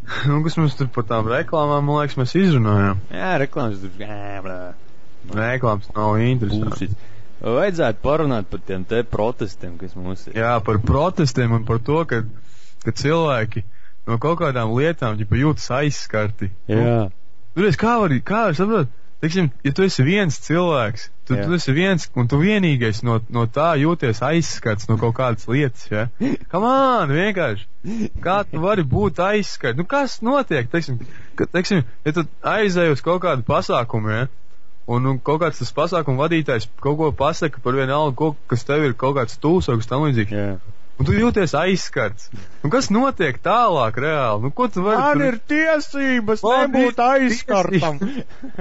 Kas mums tur par tām reklāmām, man liekas, mēs izrunājām. Jā, reklāmas tur. Reklāmas nav interesanti. Vajadzētu parunāt par tiem te protestiem, kas mums ir. Jā, par protestiem un par to, ka cilvēki no kaut kādām lietām jūtas aizskarti. Jā. Kā var saprot? Teiksim, ja tu esi viens cilvēks, tu esi viens un tu vienīgais no tā jūties aizskarts no kaut kādas lietas, ja? Come on, vienkārši. Kā tu vari būt aizskarts? Kas notiek? Teiksim, ja tu aizēji uz kaut kādu pasākumu, ja? Un kaut kāds tas pasākumu vadītājs kaut ko pasaka par vienalga, kas tev ir kaut kāds tūsoks tam līdzīgi. Jā. Un tu jūties aizskarts. Kas notiek tālāk reāli? Ko tu vari? Man ir tiesības nebūt aizskartam.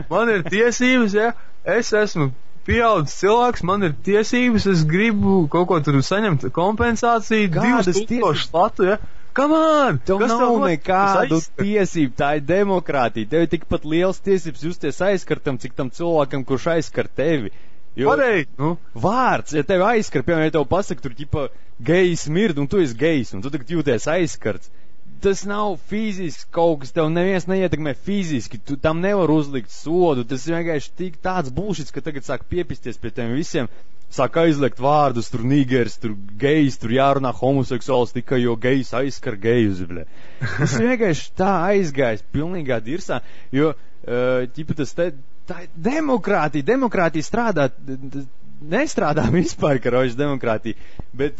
Man ir tiesības, ja? Es esmu pieaudzis cilvēks, man ir tiesības, es gribu kaut ko tur saņemt kompensāciju, 2000 latu, ja? Come on! Tev nav nekādu tiesību, tā ir demokrātija. Tev ir tikpat liels tiesības justies aizskartam, cik tam cilvēkam, kurš aizskar tevi. Vārds, ja tevi aizskar, piemēram, ja tev pasaka, tur gejs mird, un tu esi gejs, un tu tagad jūties aizskarts. Tas nav fizisks kaut kas, tev neviens neietekmē fiziski, tu tam nevar uzlikt sodu, tas ir vienkārši tik tāds bullshits, ka tagad sāk piepisties pie tiem visiem, sāk aizliegt vārdus, tur nigers, tur gejs, tur jārunā homoseksuāls tikai, jo gejs aizskar gejus, bļa. Tas ir vienkārši tā aizgājis, pilnīgā dirsā, jo, tas te, tā ir demokrātija strādā, nestrādā vispār, karoģis demokrātija, bet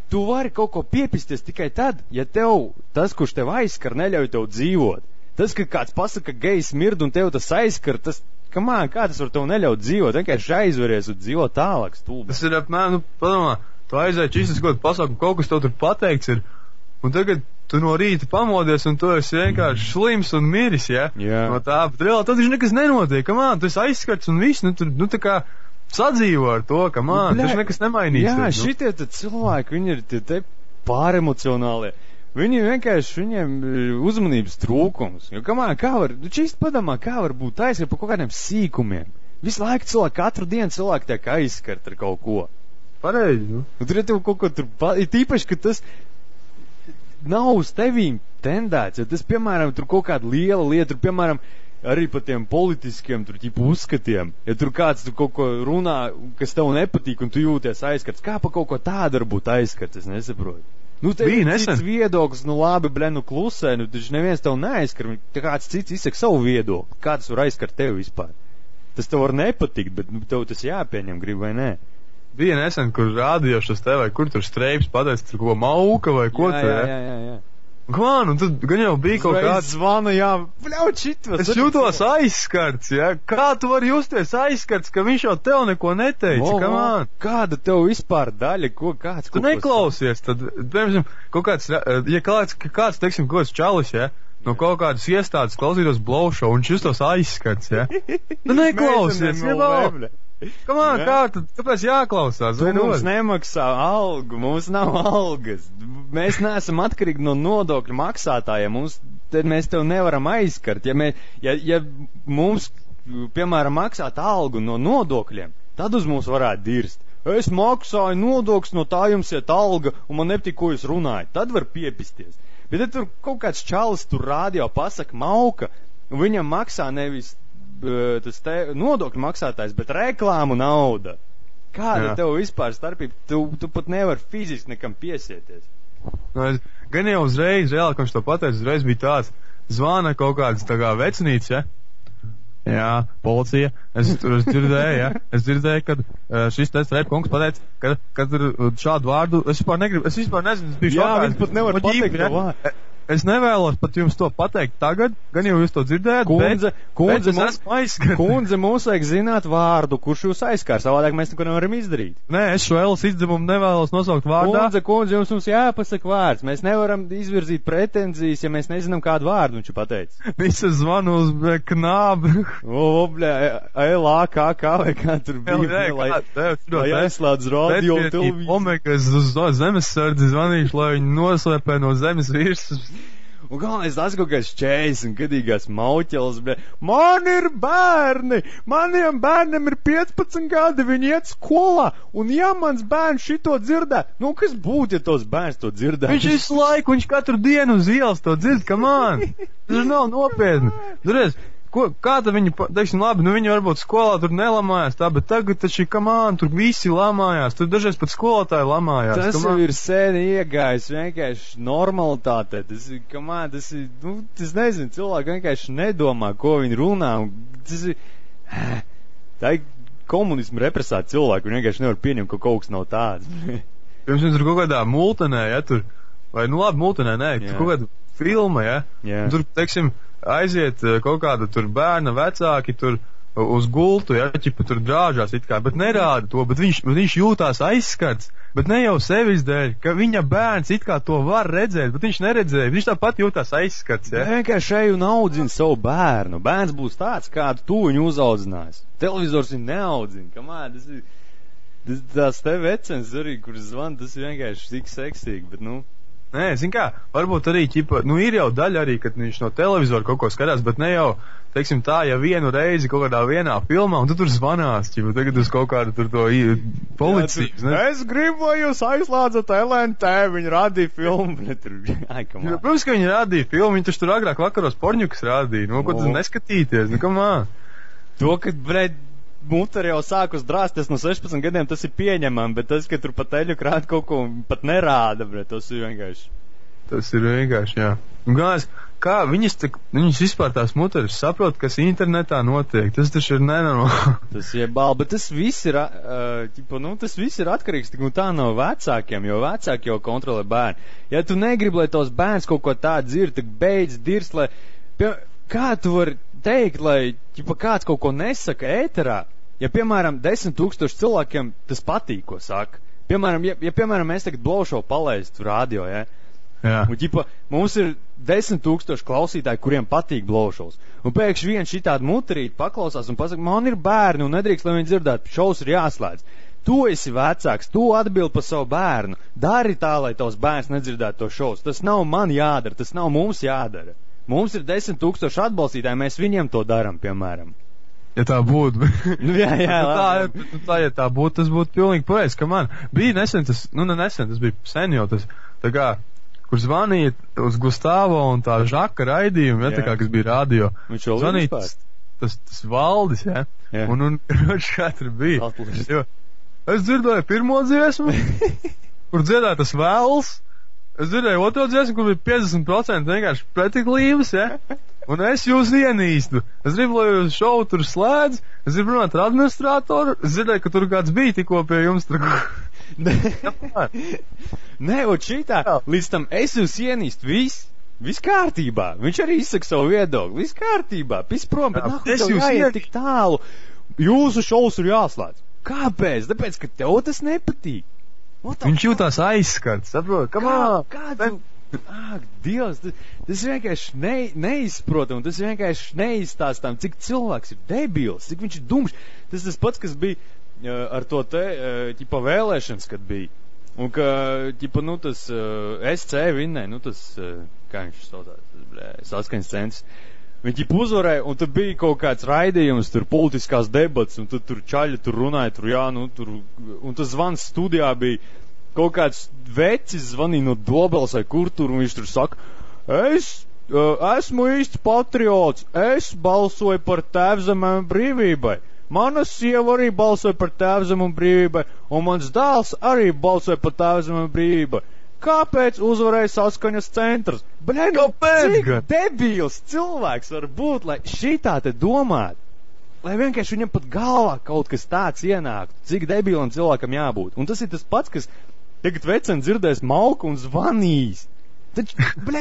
tu vari kaut ko piepisties tikai tad, ja tev, tas, kurš tev aizskar, neļauj tev dzīvot. Tas, ka kāds pasaka, ka gejs mird un tev tas aizskar, tas, kā tas var tev neļaut dzīvot, vienkārši aizveries un dzīvot tālāk stulbi. Tas ir apmēram, padomā, tu aizēji čistas kaut pasākumu, kaut kas tev tur pateikts ir, un tagad tu no rīta pamodies un tu esi vienkārši slims un miris, ja? Jā. No tā, bet reāli tad nekas nenotiek, tu esi aizskarts un viss, tā kā sadzīvo ar to, taču nekas nemainīsies. Jā, šitie tad cilvēki, viņi ir tie pāremocionālie. Viņi vienkārši, viņiem uzmanības trūkums. Jo, kā var, čīsti padomā, kā var būt aizskart par kaut kādiem sīkumiem. Visu laiku cilvēki, katru dienu cilvēki tiek aizskart ar kaut ko. Pareizi, Tur ir tev kaut ko tur, ir tīpaši, ka tas nav uz tevīm tendēts, ja tas, piemēram, tur kaut kāda liela lieta, tur, piemēram, arī par tiem politiskiem, tur, uzskatiem, ja tur kāds tur kaut ko runā, kas tev nepatīk, un tu jūties aizskarts, kā pa kaut ko tādu var būt aizskarts, es nesaprotu. Tev ir cits viedoklis, labi, klusē, taču neviens tev neaizskar, kāds cits izsaka savu viedokli, kā tas var aizskart tev vispār. Tas tev var nepatikt, bet tev tas jāpieņem, grib vai nē. Bija nesen, kur rādījušas tev, vai kur tur streips pateicis, tur ko mauka vai ko tur, jā. Un tad gan jau bija kaut kāds zvana, jā, bļaut šitos. Es jūtos aizskarts, jā. Kā tu vari justies aizskarts, ka viņš jau tev neko neteica, Kāda tev vispār daļa, kāds? Tu neklausies, tad, piemēram, kaut kāds, ja kāds, teiksim, kaut kāds čalis, jā, no kaut kādas iestādes klausītos blowshow, un viņš justos aizskarts, jā. Tu neklausies, jā, kāpēc jāklausās? Tu mums nemaksā algu, mums nav algas. Mēs neesam atkarīgi no nodokļu maksātājiem, mēs tev nevaram aizskart. Ja mums, piemēram, maksāt algu no nodokļiem, tad uz mums varētu dirst. Es maksāju nodokļus, no tā jums iet alga, un man nepatīk, ko jūs runājat. Tad var piepisties. Bet ja tur kaut kāds čalis tur radio pasaka mauka, un viņam maksā nevis tas nodokļu maksātājs, bet reklāmu nauda. Kāda tev vispār starpība? Tu pat nevar fiziski nekam piesieties. Gan jau uzreiz, reāli, kad viņš to pateica, uzreiz bija tāds, zvana kaut kāds tā kā vecinīts, ja? Jā, policija. Es dzirdēju, ja? Es dzirdēju, kad šis Reipa kungs pateica, ka šādu vārdu, es vispār nezinu, es biju šokā. Jā, viņš pat nevar pateikt to vārdu. Es nevēlos pat jums to pateikt tagad, gan jau jūs to dzirdējāt, Kundze, mums vajag zināt vārdu, kurš jūs aizskār, savādāk mēs neko nevaram izdarīt. Nē, es šo Elas izdevumu nevēlos nosaukt vārdā. Kundze, mums jāpasaka vārds. Mēs nevaram izvirzīt pretenzijas, ja mēs nezinām kādu vārdu viņš pateica. Viņš zvanu uz knābu. LAKK vai kā tur bija, lai aizslēdz radio un televīziju. Omegas uz zemesardzi zvanīšu, lai viņi noslēpē no zemes virsmas. Un galvenais tas kaut kāds 40 gadīgās mauķeles, bet man ir bērni, maniem bērniem ir 15 gadi, viņi iet skolā, un ja mans bērns šito dzirdē, nu kas būtu, ja tos bērns to dzirdē? Viņš visu laiku, viņš katru dienu uz ielas to dzird, come on! Tas nav nopietni. Durēs, kā tad viņi, teiksim, labi, nu viņi varbūt skolā tur nelamājās tā, bet tagad taču, come on, tur visi lamājās, tur dažreiz pat skolotāji lamājās. Tas jau ir sēni iegājis vienkārši normalitātē, tas ir, come on, tas ir, nu, tas nezinu, cilvēki vienkārši nedomā, ko viņi runā, un tas ir, tā ir komunismu represēta cilvēki, viņi vienkārši nevar pieņemt, ka kaut kas nav tāds. Pirms viņi tur kaut kādā multenē, ja, tur, vai, nu labi, multenē, nē, tur kaut kāda filma, ja, tur, teiksim, aiziet kaut kāda tur bērna vecāki tur uz gultu, ja, ķipa tur drāžās it kā, bet nerāda to, bet viņš jūtās aizskarts, bet ne jau sevis dēļ, ka viņa bērns it kā to var redzēt, bet viņš neredzēja, viņš tāpat jūtās aizskarts, ja. Vienkārši šeit un audzina savu bērnu, bērns būs tāds, kādu tu viņu uzaudzinājis. Televizors viņu neaudzina, kamā, tas ir tās te vecens arī, kuras zvan, tas ir vienkārši tik seksīgi, bet, nu. Nē, zin kā, varbūt arī, ķipa, nu ir jau daļa arī, kad viņš no televizora kaut ko skatās, bet ne jau, teiksim tā, ja vienu reizi kaut kādā vienā filmā, un tu tur zvanās, ķipa, tagad uz kaut kādu tur to policijas, ne? Es gribu, lai jūs aizslādzat LNT, viņi rādīja filmu, ne tur, ai, kamā. Protams, ka viņi rādīja filmu, viņi tur agrāk vakaros porņukas rādīja, nu, ko tu neskatīties, nu, kamā? To, kad, bred, muteri jau sāk uz drāsties no 16 gadiem, tas ir pieņemami, bet tas, ka tur pat eļu krāt kaut ko pat nerāda, bret, tas ir vienkārši. Tas ir vienkārši, jā. Un galvenais, kā viņas vispār tās muteris saprot, kas internetā notiek, tas taču ir nenormāli. Tas ir bāli, bet tas viss ir, tas viss ir atkarīgs tik un tā no vecākiem, jo vecāki jau kontrolē bērni. Ja tu negribi, lai tos bērns kaut ko tādu dzird, tad beidz dirst, lai, kā tu vari teikt, lai, kāds kaut ko nesaka ēterā, ja, piemēram, 10 000 cilvēkiem tas patīk, ko saka. Piemēram, ja piemēram, mēs tagad blowshow palaistu radio, ja? Jā. Un, mums ir 10 000 klausītāji, kuriem patīk blowshows. Un pēkšņi viens šitādu muterīti paklausās un pasaka, man ir bērni un nedrīkst, lai viņi dzirdētu, šovs ir jāslēdz. Tu esi vecāks, tu atbild par savu bērnu. Dari tā, lai tavs bērns nedzirdētu to šovs. Tas nav man jādara, tas nav mums jādara. Mums ir 10 000 atbalstītāji, mēs viņiem to daram, piemēram. Ja tā būtu, jā, ja tā būtu, tas būtu pilnīgi pareizi, ka man bija nesen, tas bija sen jau tas, tā kā, kur zvanīja uz Gustavo un tā Žaka raidījumu, ja, tā kā, kas bija radio. Viņš jau zvanīja tas Valdis, ja, un kā tur bija. Jo, es dzirdēju pirmo dziesmu, kur dziedāja tas Vēls, es dzirdēju otro dziesmu, kur bija 50% vienkārši pretiklības, ja. Un es jūs ienīstu. Es gribu, lai jūs šovu tur slēdz. Es gribu runāt ar administratoru. Es dzirdēju, ka tur kāds bija tikko pie jums. Nē, un šitā, līdz tam es jūs ienīstu. Viss kārtībā. Viņš arī izsaka savu viedokli. Viss kārtībā. Pis prom, bet nāk, tev jāiet tik tālu. Jūsu šovs ir jāslēdz. Kāpēc? Tāpēc, ka tev tas nepatīk. Viņš jūtās aizskarts, saprot? Kādu? Ak, Dievs, tas vienkārši neizprotam, tas vienkārši neizstāstām, cik cilvēks ir debils, cik viņš ir dumšs. Tas pats, kas bija ar to te, vēlēšanas, kad bija. Un ka, tas SC vinnē, tas, kā viņš saucās, saskaņas centrs. Viņi uzvarēja, un tur bija kaut kāds raidījums, tur politiskās debats, un tur čaļi tur runāja, un tas zvans studijā bija. Kaut kāds vecis zvanīja no Dobeles vai kur tur, un viņš tur saka, es esmu īsts patriots, es balsoju par Tēvzemēm un brīvībai. Mana sieva arī balsoja par Tēvzemēm un brīvībai, un mans dēls arī balsoja par Tēvzemēm un brīvībai. Kāpēc uzvarēja saskaņas centrs? Cik debils cilvēks var būt, lai šitā te domāt? Lai vienkārši viņam pat galvā kaut kas tāds ienāktu, cik debilam cilvēkam jābūt. Un tas ir tas pats, kas tagad vecen dzirdēs malku un zvanīs. Taču,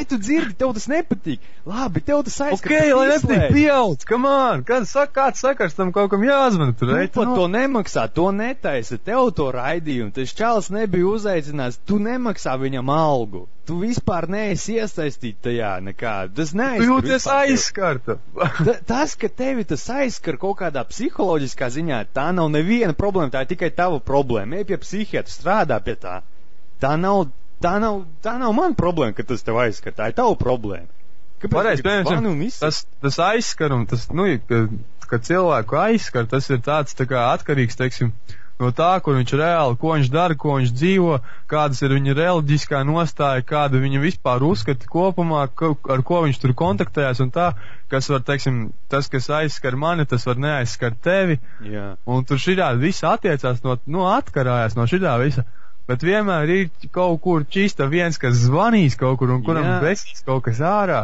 tu dzirdi, tev tas nepatīk. Labi, tev tas aizskatās. Lai nepatīk pieauc, come on. Kāds sakars tam kaut kam jāzvana tur? Tu pat to nemaksā, to netaisa. Tev to raidījumu. Tas čalis nebija uzaicināts. Tu nemaksā viņam algu. Tu vispār neesi iesaistīt tajā nekā. Tas neaizskar. Tu jūties aizskarta. Tas, ka tevi tas aizskar kaut kādā psiholoģiskā ziņā, tā nav neviena problēma, tā ir tikai tava problēma. Ej pie psihiatra, strādā pie tā. Tā nav tā nav mana problēma, ka tas tev aizskar, tā ir tava problēma. Pareiz, piemēram, tas aizskar un tas, ka cilvēku aizskar, tas ir tāds tā kā atkarīgs, teiksim, no tā, kur viņš reāli, ko viņš dara, ko viņš dzīvo, kādas ir viņa reliģiskā nostāja, kāda viņa vispār uzskata kopumā, ar ko viņš tur kontaktējas un tā, kas var, teiksim, tas, kas aizskar mani, tas var neaizskar tevi. Jā. Un tur šitā visa attiecās atkarājās no šitā visa. Bet vienmēr ir kaut kur čista viens, kas zvanīs kaut kur un kuram besīs kaut kas ārā.